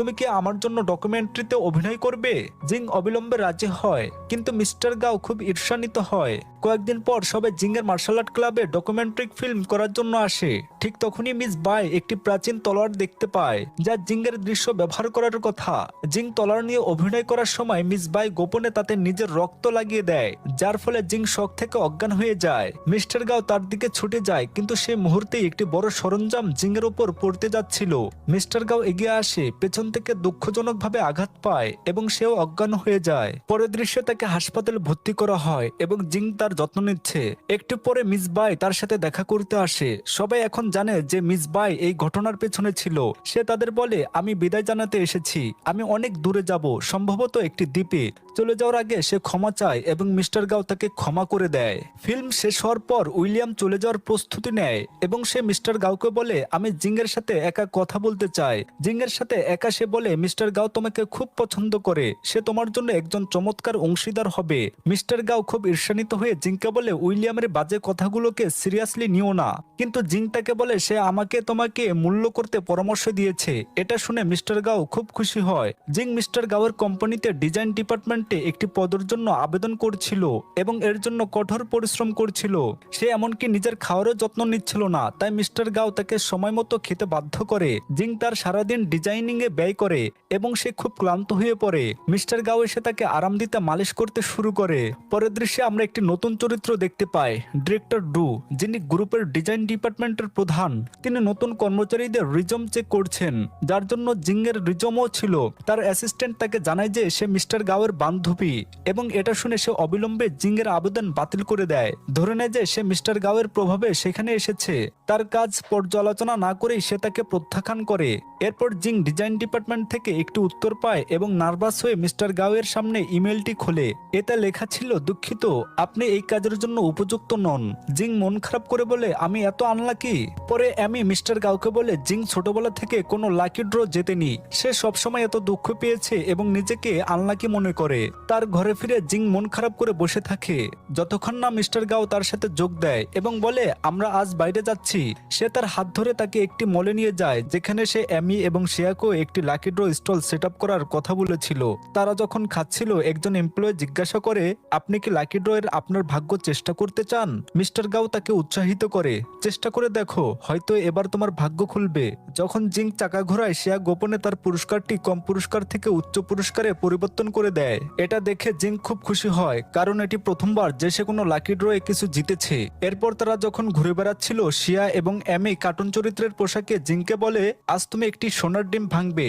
তুমি কি আমার জন্য ডকুমেন্টারিতে অভিনয় করবে? জিং অবিলম্বে রাজি হয়, কিন্তু মিস্টার গাও খুব ঈর্ষান্বিত হয়। কয়েকদিন পর সবাই জিংয়ের মার্শাল আর্ট ক্লাবে ডকুমেন্টারি ফিল্ম করার জন্য আসে। ঠিক তখনই মিস বাই একটি প্রাচীন তলোয়ার দেখতে পায়, যা জিংয়ের দৃশ্য ব্যবহার করার কথা। জিং তলোয়ার নিয়ে অভিনয় করার সময় মিস বাই গোপনে তাতে নিজের রক্ত লাগিয়ে দেয়, যার ফলে জিং শক থেকে অজ্ঞান হয়ে যায়। মিস্টার গাও তার দিকে ছুটে যায়, কিন্তু সেই মুহূর্তেই একটি বড় সরঞ্জাম জিংয়ের উপর পড়তে যাচ্ছিল। মিস্টার গাও এগিয়ে আসে, পেছন থেকে দুঃখজনকভাবে আঘাত পায় এবং সেও অজ্ঞান হয়ে যায়। পরের দৃশ্যে তাকে হাসপাতালে ভর্তি করা হয় এবং জিং তার যত্ন নিচ্ছে। একটু পরে মিস বাই তার সাথে দেখা করতে আসে। সবাই এখন জানে যে মিস বাই এই ঘটনার পেছনে ছিল। সে তাদের বলে, আমি বিদায় জানাতে এসেছি, আমি অনেক দূরে যাব, সম্ভবত একটি দ্বীপে। চলে যাওয়ার আগে সে ক্ষমা চায় এবং মিস্টার গাও তাকে ক্ষমা করে দেয়। ফিল্ম শেষ হওয়ার পর উইলিয়াম চলে যাওয়ার প্রস্তুতি নেয় এবং সে মিস্টার গাওকে বলে, আমি জিংয়ের সাথে একা কথা বলতে চাই। জিংয়ের সাথে একা সে বলে, মিস্টার গাও তোমাকে খুব পছন্দ করে, সে তোমার জন্য একজন চমৎকার অংশীদার হবে। মিস্টার গাও খুব ঈর্ষান্বিত হয়ে জিংকে বলে, উইলিয়ামের বাজে কথাগুলোকে সিরিয়াসলি নিও না। কিন্তু জিং তাকে বলে, সে আমাকে তোমাকে মূল্য করতে পরামর্শ দিয়েছে। এটা শুনে মিস্টার গাও খুব খুশি হয়। জিং মিস্টার গাওয়ের কোম্পানিতে ডিজাইন ডিপার্টমেন্টে একটি পদের জন্য আবেদন করছিল এবং এর জন্য কঠোর পরিশ্রম করছিল। সে এমনকি নিজের খাওয়ারও যত্ন নিচ্ছিল না, তাই মিস্টার গাও তাকে সময় মতো খেতে বাধ্য করে। জিং তার সারাদিন ডিজাইনিং এ ব্যয় করে এবং সে খুব ক্লান্ত হয়ে পড়ে। মিস্টার গাও এসে তাকে আরাম দিতে মালিশ করতে শুরু করে। পরের দৃশ্যে আমরা একটি নতুন চরিত্র দেখতে পাই, ডিরেক্টর ডু, যিনি গ্রুপের ডিজাইন ডিপার্টমেন্টের প্রধান। তিনি নতুন কর্মচারীদের রিজম চেক করছেন, যার জন্য জিংয়ের রিজমও ছিল। তার অ্যাসিস্ট্যান্ট তাকে জানায় যে সে মিস্টার গাওয়ের বান্ধবী এবং এটা শুনে সে অবিলম্বে জিংয়ের আবেদন বাতিল করে দেয়। ধরে নেয় যে সে মিস্টার গাওয়ের প্রভাবে সেখানে এসেছে। তার কাজ পর্যালোচনা না করেই সে তাকে প্রত্যাখ্যান করে। এরপর জিং ডিজাইন ডিপার্টমেন্ট থেকে একটি উত্তর পায় এবং নার্ভাস হয়ে মিস্টার গাওয়ের সামনে ইমেলটি খোলে। এতে লেখা ছিল, দুঃখিত, আপনি এই কাজের জন্য উপযুক্ত নন। জিং মন খারাপ করে বলে, আমি এত আনলাকি। পরে আমি মিস্টার গাওকে বলে, জিং ছোটবেলা থেকে কোনো লাকি ড্র জেতেনি, সে সবসময় এত দুঃখ পেয়েছে এবং নিজেকে আনলাকি মনে করে। তার ঘরে ফিরে জিং মন খারাপ করে বসে থাকে, যতক্ষণ না মিস্টার গাও তার সাথে যোগ দেয় এবং বলে, আমরা আজ বাইরে যাচ্ছি। সে তার হাত ধরে তাকে একটি মলে নিয়ে যায়, যেখানে সে অ্যামি এবং শিয়াকো একটি lucky draw stall set up করার কথা বলেছিল। তারা যখন খাচ্ছিল, একজন এমপ্লয়ি জিজ্ঞাসা করে, আপনি কি লাকি ড্র এর আপনার ভাগ্য চেষ্টা করতে চান? মিস্টার গাও তাকে উৎসাহিত করে, চেষ্টা করে দেখো, হয়তো এবার তোমার ভাগ্য খুলবে। যখন জিং চাকা ঘোরায়, শিয়া গোপনে তার পুরস্কারটি কম পুরস্কার থেকে উচ্চ পুরস্কারে পরিবর্তন করে দেয়। এটা দেখে জিং খুব খুশি হয়, কারণ এটি প্রথমবার যে সে কোনো লাকি ড্রয়ে কিছু জিতেছে। এরপর তারা যখন ঘুরে বেড়াচ্ছিল, শিয়া এবং অ্যামি কার্টুন চরিত্রের পোশাকে জিংকে বলে, আজ তুমি একটি সোনার ডিম ভাঙবে।